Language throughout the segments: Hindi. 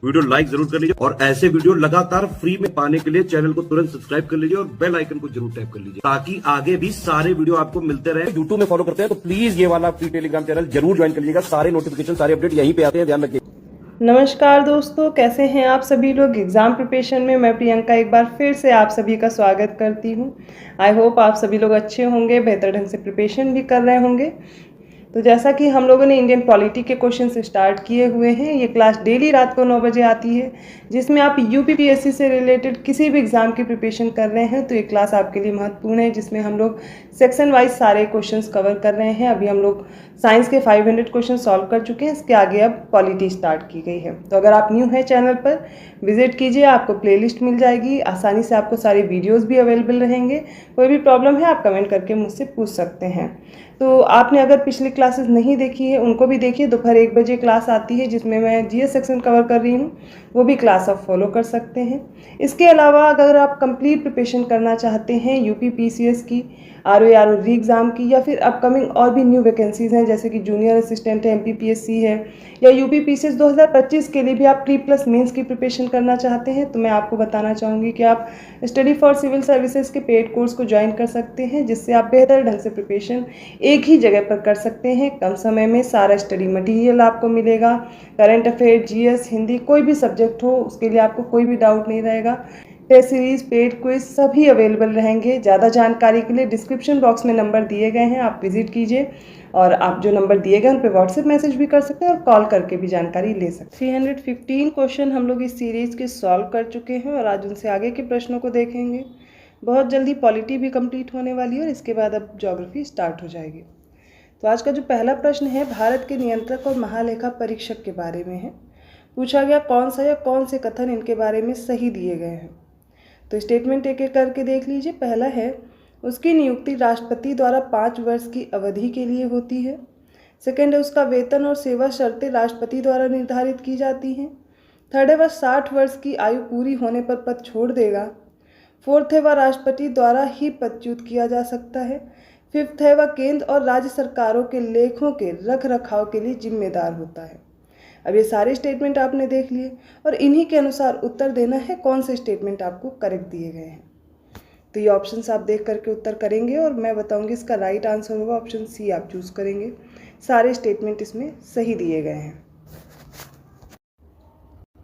वीडियो लाइक जरूर कर लीजिए और ऐसे वीडियो लगातार फ्री में पाने के लिए चैनल को तुरंत सब्सक्राइब कर लीजिए और बेल आइकन को जरूर टैप कर लीजिए ताकि आगे भी सारे वीडियो आपको मिलते रहे। यूट्यूब में फॉलो करते हैं तो प्लीज ये वाला फ्री टेलीग्राम चैनल जरूर ज्वाइन कर लीजिएगा। सारे नोटिफिकेशन सारे अपडेट यहीं पे आते हैं, ध्यान रखिए। नमस्कार दोस्तों, कैसे हैं आप सभी लोग। एग्ज़ाम प्रिपरेशन में मैं प्रियंका एक बार फिर से आप सभी का स्वागत करती हूं। आई होप आप सभी लोग अच्छे होंगे, बेहतर ढंग से प्रिपरेशन भी कर रहे होंगे। तो जैसा कि हम लोगों ने इंडियन पॉलिटी के क्वेश्चन स्टार्ट किए हुए हैं, ये क्लास डेली रात को 9 बजे आती है, जिसमें आप यूपीपीएससी से रिलेटेड किसी भी एग्ज़ाम की प्रिपरेशन कर रहे हैं तो ये क्लास आपके लिए महत्वपूर्ण है, जिसमें हम लोग सेक्शन वाइज सारे क्वेश्चंस कवर कर रहे हैं। अभी हम लोग साइंस के 500 क्वेश्चन सॉल्व कर चुके हैं, इसके आगे अब पॉलिटी स्टार्ट की गई है। तो अगर आप न्यू हैं चैनल पर, विजिट कीजिए, आपको प्लेलिस्ट मिल जाएगी, आसानी से आपको सारे वीडियोज़ भी अवेलेबल रहेंगे। कोई भी प्रॉब्लम है आप कमेंट करके मुझसे पूछ सकते हैं। तो आपने अगर पिछली क्लासेस नहीं देखी है उनको भी देखिए। दोपहर 1 बजे क्लास आती है जिसमें मैं जीएस सेक्शन कवर कर रही हूँ, वो भी क्लास आप फॉलो कर सकते हैं। इसके अलावा अगर आप कंप्लीट प्रिपरेशन करना चाहते हैं यूपीपीसीएस की, आरओ री एग्ज़ाम की, या फिर अपकमिंग और भी न्यू वैकेंसीज़ हैं जैसे कि जूनियर असिस्टेंट है, एमपीपीएससी है, या यूपीपीसीएस 2025 के लिए भी आप प्री प्लस मेंस की प्रिपरेशन करना चाहते हैं, तो मैं आपको बताना चाहूँगी कि आप स्टडी फॉर सिविल सर्विसेज के पेड कोर्स को ज्वाइन कर सकते हैं, जिससे आप बेहतर ढंग से प्रिपरेशन एक ही जगह पर कर सकते हैं। कम समय में सारा स्टडी मटेरियल आपको मिलेगा। करंट अफेयर, जीएस, हिंदी, कोई भी सब्जेक्ट हो उसके लिए आपको कोई भी डाउट नहीं रहेगा। टेस्ट सीरीज, पेड क्विज सभी अवेलेबल रहेंगे। ज़्यादा जानकारी के लिए डिस्क्रिप्शन बॉक्स में नंबर दिए गए हैं, आप विजिट कीजिए और आप जो नंबर दिए गए उन पर व्हाट्सएप मैसेज भी कर सकते हैं और कॉल करके भी जानकारी ले सकते हैं। 315 क्वेश्चन हम लोग इस सीरीज़ के सॉल्व कर चुके हैं और आज उनसे आगे के प्रश्नों को देखेंगे। बहुत जल्दी पॉलिटी भी कंप्लीट होने वाली है और इसके बाद अब ज्योग्राफी स्टार्ट हो जाएगी। तो आज का जो पहला प्रश्न है भारत के नियंत्रक और महालेखा परीक्षक के बारे में है। पूछा गया कौन सा या कौन से कथन इनके बारे में सही दिए गए हैं। तो स्टेटमेंट एक एक करके देख लीजिए। पहला है उसकी नियुक्ति राष्ट्रपति द्वारा 5 वर्ष की अवधि के लिए होती है। सेकंड है उसका वेतन और सेवा शर्तें राष्ट्रपति द्वारा निर्धारित की जाती हैं। थर्ड है वह 60 वर्ष की आयु पूरी होने पर पद छोड़ देगा। फोर्थ है वह राष्ट्रपति द्वारा ही पदच्युत किया जा सकता है। फिफ्थ है वह केंद्र और राज्य सरकारों के लेखों के रख रखाव के लिए जिम्मेदार होता है। अब ये सारे स्टेटमेंट आपने देख लिए और इन्हीं के अनुसार उत्तर देना है कौन से स्टेटमेंट आपको करेक्ट दिए गए हैं। तो ये ऑप्शंस आप देख करके उत्तर करेंगे और मैं बताऊंगी इसका राइट आंसर होगा ऑप्शन सी, आप चूज करेंगे। सारे स्टेटमेंट इसमें सही दिए गए हैं।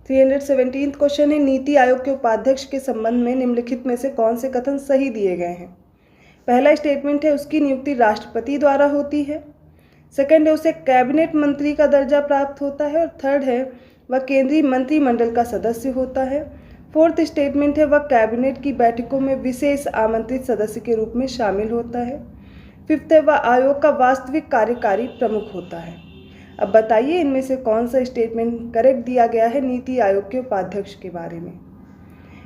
317 क्वेश्चन है नीति आयोग के उपाध्यक्ष के संबंध में निम्नलिखित में से कौन से कथन सही दिए गए हैं। पहला स्टेटमेंट है उसकी नियुक्ति राष्ट्रपति द्वारा होती है। सेकंड है उसे कैबिनेट मंत्री का दर्जा प्राप्त होता है। और थर्ड है वह केंद्रीय मंत्रिमंडल का सदस्य होता है। फोर्थ स्टेटमेंट है वह कैबिनेट की बैठकों में विशेष आमंत्रित सदस्य के रूप में शामिल होता है। फिफ्थ है वह आयोग का वास्तविक कार्यकारी प्रमुख होता है। अब बताइए इनमें से कौन सा स्टेटमेंट करेक्ट दिया गया है नीति आयोग के उपाध्यक्ष के बारे में।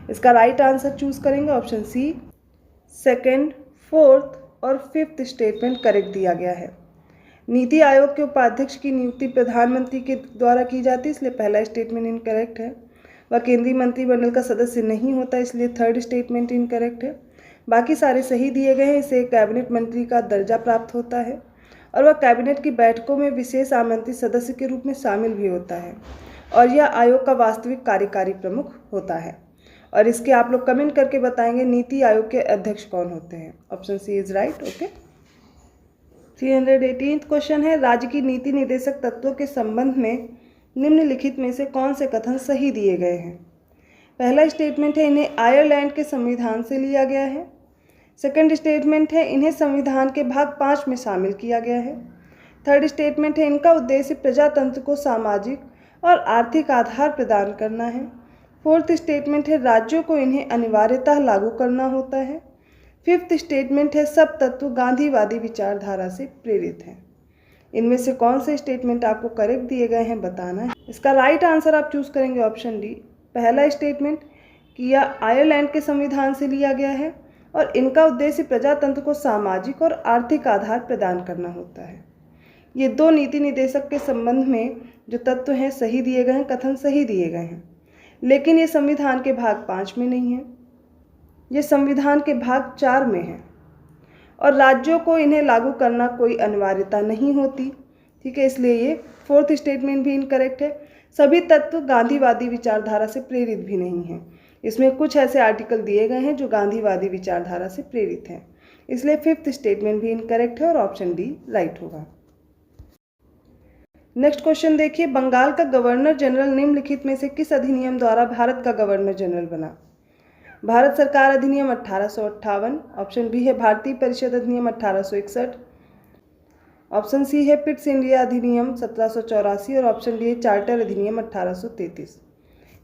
इसका राइट आंसर चूज करेंगे ऑप्शन सी। सेकेंड, फोर्थ और फिफ्थ स्टेटमेंट करेक्ट दिया गया है। नीति आयोग के उपाध्यक्ष की नियुक्ति प्रधानमंत्री के द्वारा की जाती है, इसलिए पहला स्टेटमेंट इनकरेक्ट है। वह केंद्रीय मंत्रिमंडल का सदस्य नहीं होता, इसलिए थर्ड स्टेटमेंट इनकरेक्ट है। बाकी सारे सही दिए गए हैं। इसे कैबिनेट मंत्री का दर्जा प्राप्त होता है और वह कैबिनेट की बैठकों में विशेष आमंत्रित सदस्य के रूप में शामिल भी होता है और यह आयोग का वास्तविक कार्यकारी प्रमुख होता है। और इसके आप लोग कमेंट करके बताएंगे नीति आयोग के अध्यक्ष कौन होते हैं। Option C is right. Okay. 318 question है राज्य की नीति निर्देशक तत्वों के संबंध में निम्नलिखित में से कौन से कथन सही दिए गए हैं। पहला स्टेटमेंट है इन्हें आयरलैंड के संविधान से लिया गया है। सेकंड स्टेटमेंट है इन्हें संविधान के भाग 5 में शामिल किया गया है। थर्ड स्टेटमेंट है इनका उद्देश्य प्रजातंत्र को सामाजिक और आर्थिक आधार प्रदान करना है। फोर्थ स्टेटमेंट है राज्यों को इन्हें अनिवार्यतः लागू करना होता है। फिफ्थ स्टेटमेंट है सब तत्व गांधीवादी विचारधारा से प्रेरित हैं। इनमें से कौन से स्टेटमेंट आपको करेक्ट दिए गए हैं बताना है। इसका राइट आंसर आप चूज करेंगे ऑप्शन डी। पहला स्टेटमेंट कि यह आयरलैंड के संविधान से लिया गया है और इनका उद्देश्य प्रजातंत्र को सामाजिक और आर्थिक आधार प्रदान करना होता है। ये दो नीति निर्देशक के संबंध में जो तत्व हैं सही दिए गए हैं, कथन सही दिए गए हैं, लेकिन ये संविधान के भाग 5 में नहीं है, ये संविधान के भाग 4 में है और राज्यों को इन्हें लागू करना कोई अनिवार्यता नहीं होती। ठीक है, इसलिए ये फोर्थ स्टेटमेंट भी इनकरेक्ट है। सभी तत्व गांधीवादी विचारधारा से प्रेरित भी नहीं हैं। इसमें कुछ ऐसे आर्टिकल दिए गए हैं जो गांधीवादी विचारधारा से प्रेरित हैं, इसलिए फिफ्थ स्टेटमेंट भी इनकरेक्ट है और ऑप्शन डी राइट होगा। नेक्स्ट क्वेश्चन देखिए, बंगाल का गवर्नर जनरल निम्नलिखित में से किस अधिनियम द्वारा भारत का गवर्नर जनरल बना? भारत सरकार अधिनियम 1858, ऑप्शन बी है भारतीय परिषद अधिनियम 1861, ऑप्शन सी है पिट्स इंडिया अधिनियम 1784 और ऑप्शन डी है चार्टर अधिनियम 1833।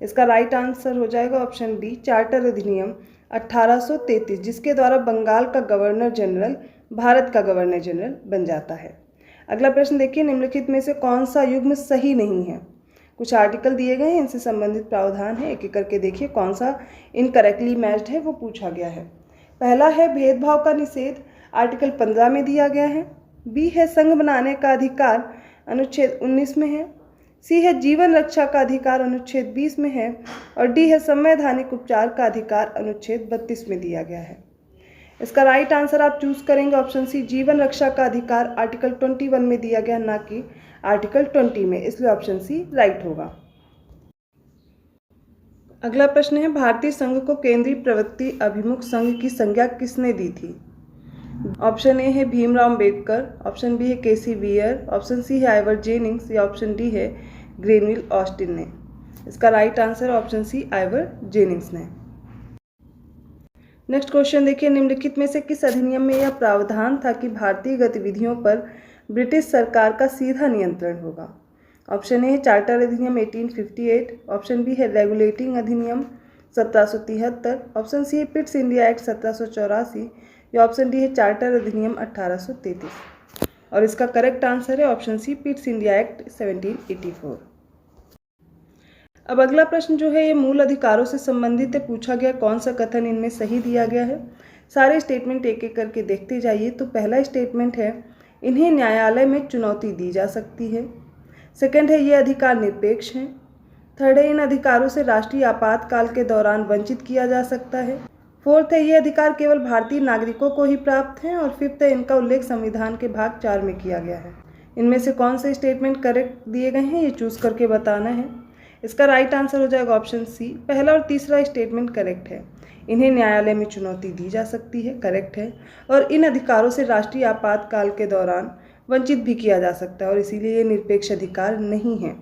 इसका राइट आंसर हो जाएगा ऑप्शन डी चार्टर अधिनियम 1833, जिसके द्वारा बंगाल का गवर्नर जनरल भारत का गवर्नर जनरल बन जाता है। अगला प्रश्न देखिए, निम्नलिखित में से कौन सा युग्म सही नहीं है? कुछ आर्टिकल दिए गए हैं, इनसे संबंधित प्रावधान है, एक एक करके देखिए कौन सा इनकरेक्टली मैच्ड है वो पूछा गया है। पहला है भेदभाव का निषेध, आर्टिकल 15 में दिया गया है। बी है संघ बनाने का अधिकार, अनुच्छेद 19 में है। सी है जीवन रक्षा का अधिकार, अनुच्छेद 20 में है। और डी है संवैधानिक उपचार का अधिकार, अनुच्छेद 32 में दिया गया है। इसका राइट आंसर आप चूज करेंगे ऑप्शन सी जीवन रक्षा का अधिकार आर्टिकल 21 में दिया गया, ना कि आर्टिकल 20 में, इसलिए ऑप्शन सी राइट होगा। अगला प्रश्न है, भारतीय संघ को केंद्रीय प्रवृत्ति अभिमुख संघ की संज्ञा किसने दी थी? ऑप्शन ए है भीमराव अम्बेडकर, ऑप्शन बी है केसी वियर, ऑप्शन सी है आइवर जेनिंग्स या ऑप्शन डी है ग्रेनविल ऑस्टिन ने। इसका right answer option C Ivor Jennings ने। नेक्स्ट क्वेश्चन देखिए, निम्नलिखित में से किस अधिनियम में यह प्रावधान था कि भारतीय गतिविधियों पर ब्रिटिश सरकार का सीधा नियंत्रण होगा? ऑप्शन ए है चार्टर अधिनियम 1858, ऑप्शन बी है रेगुलेटिंग अधिनियम 1773, ऑप्शन सी है पिट्स इंडिया एक्ट 1784 या ऑप्शन डी है चार्टर अधिनियम 1833। और इसका करेक्ट आंसर है option C Pitt's India Act 1784। अब अगला प्रश्न जो है ये मूल अधिकारों से संबंधित है, पूछा गया कौन सा कथन इनमें सही दिया गया है। सारे स्टेटमेंट एक एक करके देखते जाइए। तो पहला स्टेटमेंट है इन्हें न्यायालय में चुनौती दी जा सकती है। सेकंड है ये अधिकार निरपेक्ष हैं। थर्ड है इन अधिकारों से राष्ट्रीय आपातकाल के दौरान वंचित किया जा सकता है। फोर्थ है ये अधिकार केवल भारतीय नागरिकों को ही प्राप्त हैं। और फिफ्थ है इनका उल्लेख संविधान के भाग 4 में किया गया है। इनमें से कौन से स्टेटमेंट करेक्ट दिए गए हैं ये चूज करके बताना है। इसका राइट आंसर हो जाएगा ऑप्शन सी, पहला और तीसरा स्टेटमेंट करेक्ट है। इन्हें न्यायालय में चुनौती दी जा सकती है, करेक्ट है। और इन अधिकारों से राष्ट्रीय आपातकाल के दौरान वंचित भी किया जा सकता है और इसीलिए ये निरपेक्ष अधिकार नहीं है।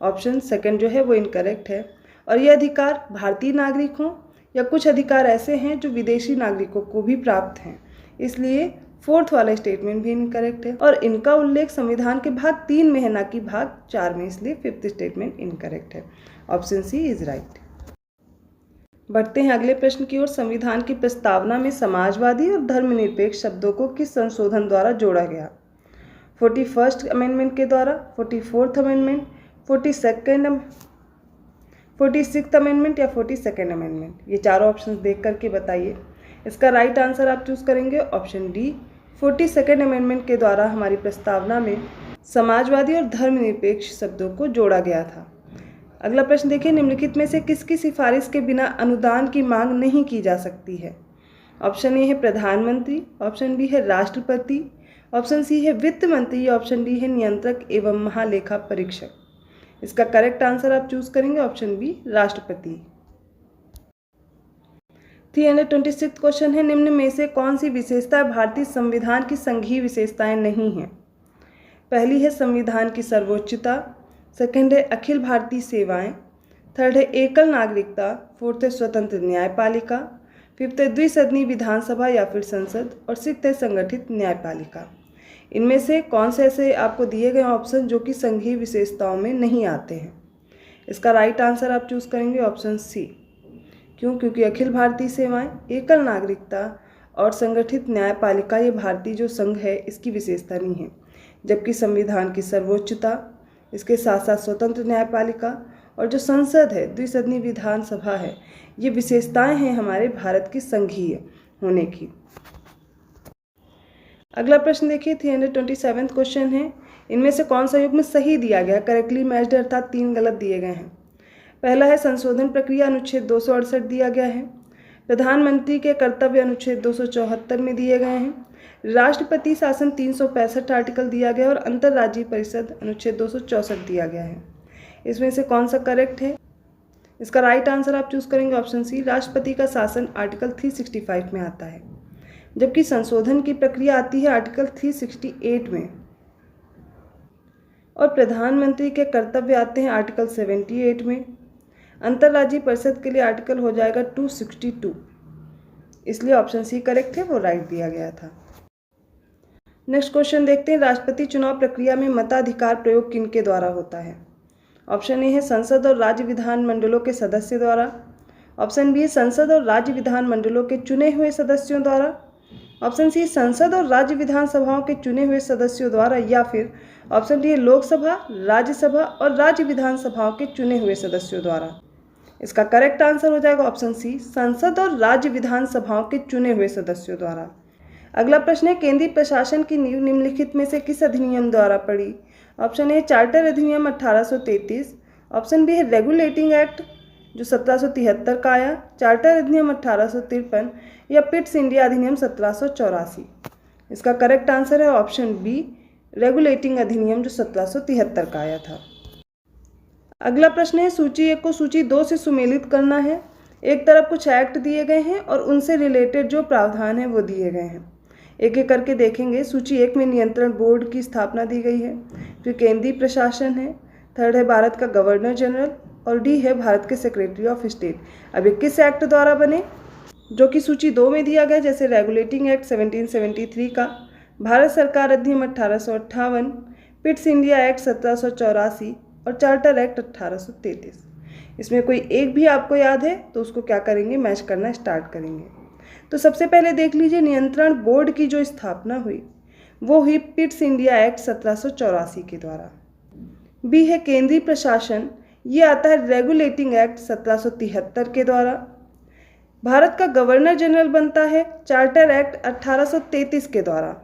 ऑप्शन सेकंड जो है वो इनकरेक्ट है। और ये अधिकार भारतीय नागरिक हों या कुछ अधिकार ऐसे हैं जो विदेशी नागरिकों को भी प्राप्त हैं, इसलिए फोर्थ वाला स्टेटमेंट भी इनकरेक्ट है। और इनका उल्लेख संविधान के भाग 3 में है, ना कि भाग 4 में, इसलिए फिफ्थ स्टेटमेंट इनकरेक्ट है। Option C is right. बढ़ते हैं अगले प्रश्न की ओर। संविधान की प्रस्तावना में समाजवादी और धर्मनिरपेक्ष शब्दों को किस संशोधन द्वारा जोड़ा गया? 41st अमेंडमेंट के द्वारा, 44th अमेंडमेंट, 46th अमेंडमेंट या 42nd अमेंडमेंट? ये चारों ऑप्शन देख करके बताइए। इसका राइट आंसर आप चूज करेंगे ऑप्शन डी 42nd अमेंडमेंट के द्वारा हमारी प्रस्तावना में समाजवादी और धर्मनिरपेक्ष शब्दों को जोड़ा गया था। अगला प्रश्न देखिए, निम्नलिखित में से किसकी सिफारिश के बिना अनुदान की मांग नहीं की जा सकती है? ऑप्शन ए है प्रधानमंत्री, ऑप्शन बी है राष्ट्रपति, ऑप्शन सी है वित्त मंत्री या ऑप्शन डी है नियंत्रक एवं महालेखा परीक्षक। इसका करेक्ट आंसर आप चूज करेंगे ऑप्शन बी राष्ट्रपति। 326 क्वेश्चन है, निम्न में से कौन सी विशेषता भारतीय संविधान की संघीय विशेषताएं नहीं हैं? पहली है संविधान की सर्वोच्चता, सेकंड है अखिल भारतीय सेवाएं, थर्ड है एकल नागरिकता, फोर्थ है स्वतंत्र न्यायपालिका, फिफ्थ है द्विसदनी विधानसभा या फिर संसद और सिक्स्थ है संगठित न्यायपालिका। इनमें से कौन से ऐसे आपको दिए गए ऑप्शन जो कि संघीय विशेषताओं में नहीं आते हैं? इसका राइट आंसर आप चूज करेंगे ऑप्शन सी। क्यों? क्योंकि अखिल भारतीय सेवाएं, एकल नागरिकता और संगठित न्यायपालिका ये भारतीय जो संघ है इसकी विशेषता नहीं है, जबकि संविधान की सर्वोच्चता, इसके साथ साथ स्वतंत्र न्यायपालिका और जो संसद है, द्विसदनी विधानसभा है, ये विशेषताएं हैं हमारे भारत की संघीय होने की। अगला प्रश्न देखिए, 327 क्वेश्चन है, इनमें से कौन सा युग्म सही दिया गया? करेक्टली मैच्ड अर्थात 3 गलत दिए गए हैं। पहला है संशोधन प्रक्रिया, अनुच्छेद 268 दिया गया है। प्रधानमंत्री के कर्तव्य अनुच्छेद 274 में दिए गए हैं। राष्ट्रपति शासन 365 आर्टिकल दिया गया और अंतर्राज्यीय परिषद अनुच्छेद 264 दिया गया है। इसमें से कौन सा करेक्ट है? इसका राइट आंसर आप चूज करेंगे ऑप्शन सी, राष्ट्रपति का शासन आर्टिकल 365 में आता है, जबकि संशोधन की प्रक्रिया आती है आर्टिकल 368 में, और प्रधानमंत्री के कर्तव्य आते हैं आर्टिकल 78 में। अंतर्राज्यीय परिषद के लिए आर्टिकल हो जाएगा 262, इसलिए ऑप्शन सी करेक्ट है, वो राइट दिया गया था। नेक्स्ट क्वेश्चन देखते हैं, राष्ट्रपति चुनाव प्रक्रिया में मताधिकार प्रयोग किनके द्वारा होता है? ऑप्शन ए है संसद और राज्य विधान मंडलों के सदस्य द्वारा, ऑप्शन बी है संसद और राज्य विधान मंडलों के चुने हुए सदस्यों द्वारा, ऑप्शन सी संसद और राज्य विधानसभाओं के चुने हुए सदस्यों द्वारा, या फिर ऑप्शन डी लोकसभा, राज्यसभा और राज्य विधानसभाओं के चुने हुए सदस्यों द्वारा। इसका करेक्ट आंसर हो जाएगा ऑप्शन सी, संसद और राज्य विधानसभाओं के चुने हुए सदस्यों द्वारा। अगला प्रश्न है, केंद्रीय प्रशासन की नींव निम्नलिखित में से किस अधिनियम द्वारा पड़ी? ऑप्शन ए चार्टर अधिनियम 1833, ऑप्शन बी है रेगुलेटिंग एक्ट जो 1773 का आया, चार्टर अधिनियम 1853 या पिट्स इंडिया अधिनियम 1784। इसका करेक्ट आंसर है ऑप्शन बी, रेगुलेटिंग अधिनियम जो 1773 का आया था। अगला प्रश्न है, सूची 1 को सूची 2 से सुमेलित करना है। एक तरफ कुछ एक्ट दिए गए हैं और उनसे रिलेटेड जो प्रावधान है वो दिए गए हैं। एक एक करके देखेंगे। सूची 1 में नियंत्रण बोर्ड की स्थापना दी गई है, फिर केंद्रीय प्रशासन है, थर्ड है भारत का गवर्नर जनरल, और डी है भारत के सेक्रेटरी ऑफ स्टेट। अब ये किस एक्ट द्वारा बने? जो कि सूची 2 में दिया गया, जैसे रेगुलेटिंग एक्ट 1773 का, भारत सरकार अधिनियम 1858, पिट्स इंडिया एक्ट 1784 और चार्टर एक्ट 1833। इसमें कोई एक भी आपको याद है तो उसको क्या करेंगे, मैच करना स्टार्ट करेंगे। तो सबसे पहले देख लीजिए, नियंत्रण बोर्ड की जो स्थापना हुई वो हुई पिट्स इंडिया एक्ट 1784 के द्वारा। बी है केंद्रीय प्रशासन, ये आता है रेगुलेटिंग एक्ट 1773 के द्वारा। भारत का गवर्नर जनरल बनता है चार्टर एक्ट 1833 के द्वारा,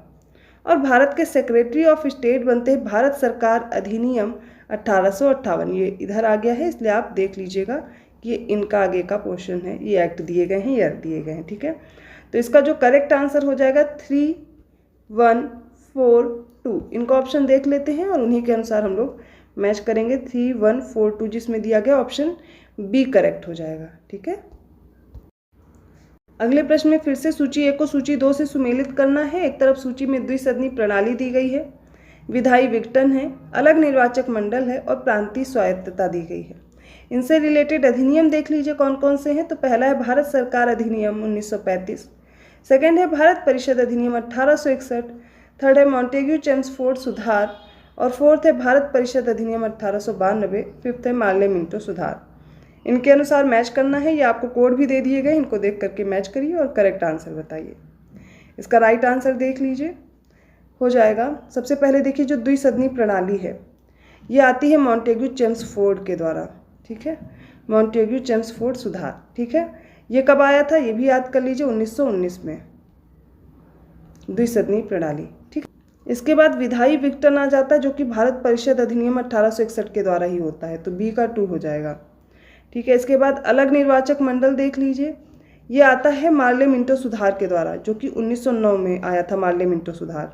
और भारत के सेक्रेटरी ऑफ स्टेट बनते हैं भारत सरकार अधिनियम 1858। ये इधर आ गया है, इसलिए आप देख लीजिएगा कि ये इनका आगे का पोर्शन है, ये एक्ट दिए गए हैं, ये दिए गए हैं, ठीक है। तो इसका जो करेक्ट आंसर हो जाएगा 3, 1, 4, 2। इनको ऑप्शन देख लेते हैं और उन्हीं के अनुसार हम लोग मैच करेंगे। 3, 1, 4, 2 जिसमें दिया गया ऑप्शन बी करेक्ट हो जाएगा, ठीक है। अगले प्रश्न में फिर से सूची 1 को सूची 2 से सुमेलित करना है। एक तरफ सूची में द्विसदनी प्रणाली दी गई है, विधायी विघटन है, अलग निर्वाचक मंडल है और प्रांतीय स्वायत्तता दी गई है। इनसे रिलेटेड अधिनियम देख लीजिए कौन कौन से हैं। तो पहला है भारत सरकार अधिनियम 1935, सेकेंड है भारत परिषद अधिनियम 1861, थर्ड है मॉन्टेग्यू चेम्सफोर्ड सुधार, और फोर्थ है भारत परिषद अधिनियम 1892, फिफ्थ है मार्ले मिंटो सुधार। इनके अनुसार मैच करना है, ये आपको कोड भी दे दिए गए, इनको देख करके मैच करिए और करेक्ट आंसर बताइए। इसका राइट आंसर देख लीजिए, हो जाएगा। सबसे पहले देखिए, जो द्विसदनी प्रणाली है ये आती है मॉन्टेग्यू चेम्सफोर्ड के द्वारा, ठीक है, मॉन्टेग्यू चेम्सफोर्ड सुधार, ठीक है। ये कब आया था ये भी याद कर लीजिए, 1919 में, द्विसदनी प्रणाली, ठीक। इसके बाद विधायी विघटन आ जाता है, जो कि भारत परिषद अधिनियम 1861 के द्वारा ही होता है, तो बी का 2 हो जाएगा, ठीक है। इसके बाद अलग निर्वाचक मंडल देख लीजिए, ये आता है मार्ले मिंटो सुधार के द्वारा, जो कि 1909 में आया था मार्ले मिंटो सुधार।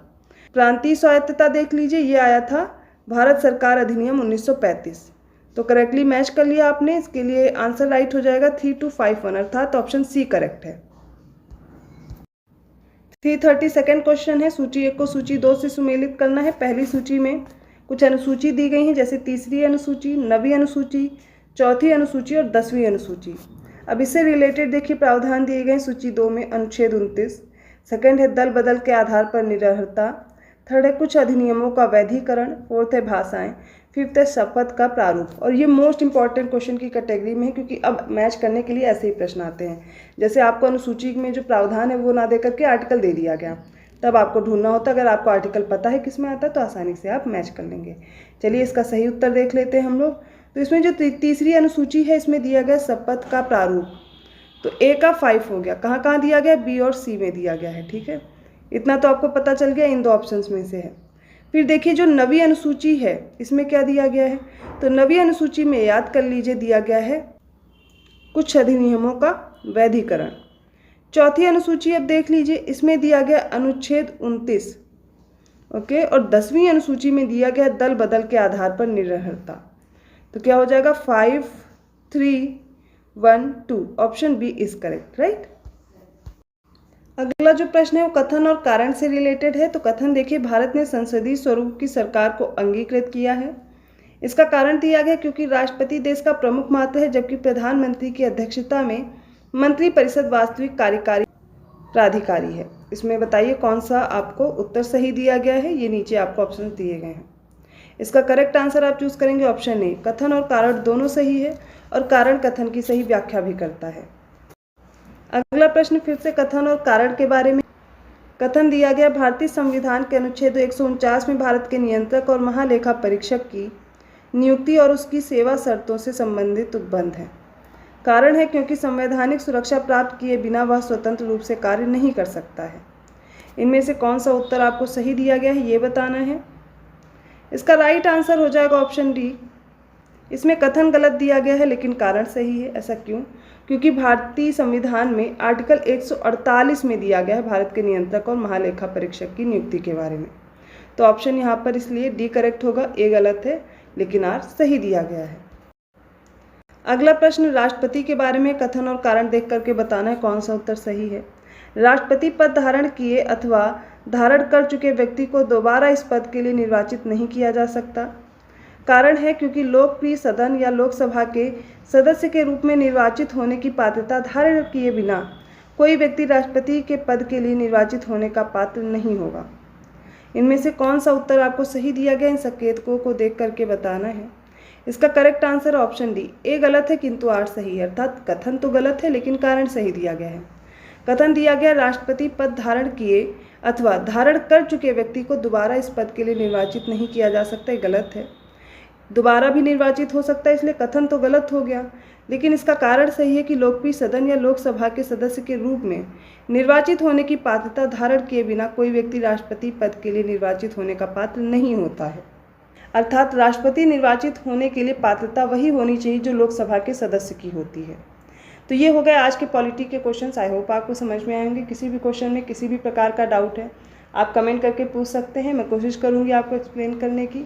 प्रांतीय स्वायत्तता देख लीजिए, ये आया था भारत सरकार अधिनियम 1935। तो करेक्टली मैच कर लिया आपने, इसके लिए आंसर राइट हो जाएगा 3251, अर्थात ऑप्शन सी करेक्ट है। 332 क्वेश्चन है, सूची 1 को सूची 2 से सुमेलित करना है। पहली सूची में कुछ अनुसूची दी गई हैं, जैसे तीसरी अनुसूची, 9वीं अनुसूची, चौथी अनुसूची और 10वीं अनुसूची। अब इससे रिलेटेड देखिए प्रावधान दिए गए सूची 2 में, अनुच्छेद 29, सेकंड है दल बदल के आधार पर निरर्हता, थर्ड है कुछ अधिनियमों का वैधीकरण, फोर्थ है भाषाएं, फिफ्थ है शपथ का प्रारूप। और ये मोस्ट इंपॉर्टेंट क्वेश्चन की कैटेगरी में है, क्योंकि अब मैच करने के लिए ऐसे ही प्रश्न आते हैं। जैसे आपको अनुसूची में जो प्रावधान है वो ना दे करके आर्टिकल दे दिया गया, तब आपको ढूंढना होता। अगर आपको आर्टिकल पता है किस में आता है तो आसानी से आप मैच कर लेंगे। चलिए इसका सही उत्तर देख लेते हैं हम लोग। तो इसमें जो तीसरी अनुसूची है इसमें दिया गया शपथ का प्रारूप, तो ए का 5 हो गया। कहाँ कहाँ दिया गया, बी और सी में दिया गया है, ठीक है। इतना तो आपको पता चल गया, इन 2 ऑप्शंस में से है। फिर देखिए जो 9वीं अनुसूची है इसमें क्या दिया गया है, तो 9वीं अनुसूची में याद कर लीजिए दिया गया है कुछ अधिनियमों का वैधीकरण। चौथी अनुसूची अब देख लीजिए, इसमें दिया गया अनुच्छेद 29, ओके। और 10वीं अनुसूची में दिया गया दल बदल के आधार पर निरर्हता। तो क्या हो जाएगा 5, 3, 1, 2। Option B is correct, right. अगला जो प्रश्न है वो कथन और कारण से रिलेटेड है। तो कथन देखिए, भारत ने संसदीय स्वरूप की सरकार को अंगीकृत किया है। इसका कारण दिया गया क्योंकि राष्ट्रपति देश का प्रमुख महत्व है, जबकि प्रधानमंत्री की अध्यक्षता में मंत्रिपरिषद वास्तविक कार्यकारी प्राधिकारी है। इसमें बताइए कौन सा आपको उत्तर सही दिया गया है। ये नीचे आपको ऑप्शन दिए गए हैं। इसका करेक्ट आंसर आप चूज करेंगे ऑप्शन ए। कथन और कारण दोनों सही है और कारण कथन की सही व्याख्या भी करता है। अगला प्रश्न फिर से कथन और कारण के बारे में। कथन दिया गया, भारतीय संविधान के अनुच्छेद 149 में भारत के नियंत्रक और महालेखा परीक्षक की नियुक्ति और उसकी सेवा शर्तों से संबंधित उपबंध है। कारण है क्योंकि संवैधानिक सुरक्षा प्राप्त किए बिना वह स्वतंत्र रूप से कार्य नहीं कर सकता है। इनमें से कौन सा उत्तर आपको सही दिया गया है ये बताना है। इसका राइट आंसर हो जाएगा ऑप्शन डी। इसमें कथन गलत दिया गया है लेकिन कारण सही है। ऐसा क्यों? क्योंकि भारतीय संविधान में आर्टिकल 148 में दिया गया है भारत के नियंत्रक और महालेखा परीक्षक की नियुक्ति के बारे में। तो ऑप्शन यहाँ पर इसलिए डी करेक्ट होगा, ए गलत है लेकिन आर सही दिया गया है। अगला प्रश्न राष्ट्रपति के बारे में। कथन और कारण देख करके बताना है कौन सा उत्तर सही है। राष्ट्रपति पद धारण किए अथवा धारण कर चुके व्यक्ति को दोबारा इस पद के लिए निर्वाचित नहीं किया जा सकता। कारण है क्योंकि लोकप्रिय सदन या लोकसभा के सदस्य के रूप में निर्वाचित होने की पात्रता धारण किए बिना कोई व्यक्ति राष्ट्रपति के पद के लिए निर्वाचित होने का पात्र नहीं होगा। इनमें से कौन सा उत्तर आपको सही दिया गया, इन संकेतकों को देख करके बताना है। इसका करेक्ट आंसर ऑप्शन डी। ए गलत है किंतु आर सही है, अर्थात कथन तो गलत है लेकिन कारण सही दिया गया है। कथन दिया गया, राष्ट्रपति पद धारण किए अथवा धारण कर चुके व्यक्ति को दोबारा इस पद के लिए निर्वाचित नहीं किया जा सकता, ये गलत है। दोबारा भी निर्वाचित हो सकता है, इसलिए कथन तो गलत हो गया लेकिन इसका कारण सही है कि लोकप्रिय सदन या लोकसभा के सदस्य के रूप में निर्वाचित होने की पात्रता धारण किए बिना कोई व्यक्ति राष्ट्रपति पद के लिए निर्वाचित होने का पात्र नहीं होता है। अर्थात राष्ट्रपति निर्वाचित होने के लिए पात्रता वही होनी चाहिए जो लोकसभा के सदस्य की होती है। तो ये हो गए आज के पॉलिटी के क्वेश्चंस। आई होप आपको समझ में आएंगे। किसी भी क्वेश्चन में किसी भी प्रकार का डाउट है आप कमेंट करके पूछ सकते हैं, मैं कोशिश करूंगी आपको एक्सप्लेन करने की।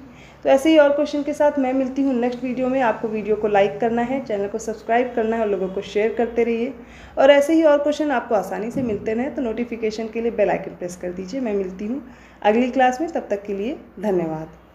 तो ऐसे ही और क्वेश्चन के साथ मैं मिलती हूँ नेक्स्ट वीडियो में। आपको वीडियो को लाइक करना है, चैनल को सब्सक्राइब करना है और लोगों को शेयर करते रहिए। और ऐसे ही और क्वेश्चन आपको आसानी से मिलते रहें तो नोटिफिकेशन के लिए बेल आइकन प्रेस कर दीजिए। मैं मिलती हूँ अगली क्लास में, तब तक के लिए धन्यवाद।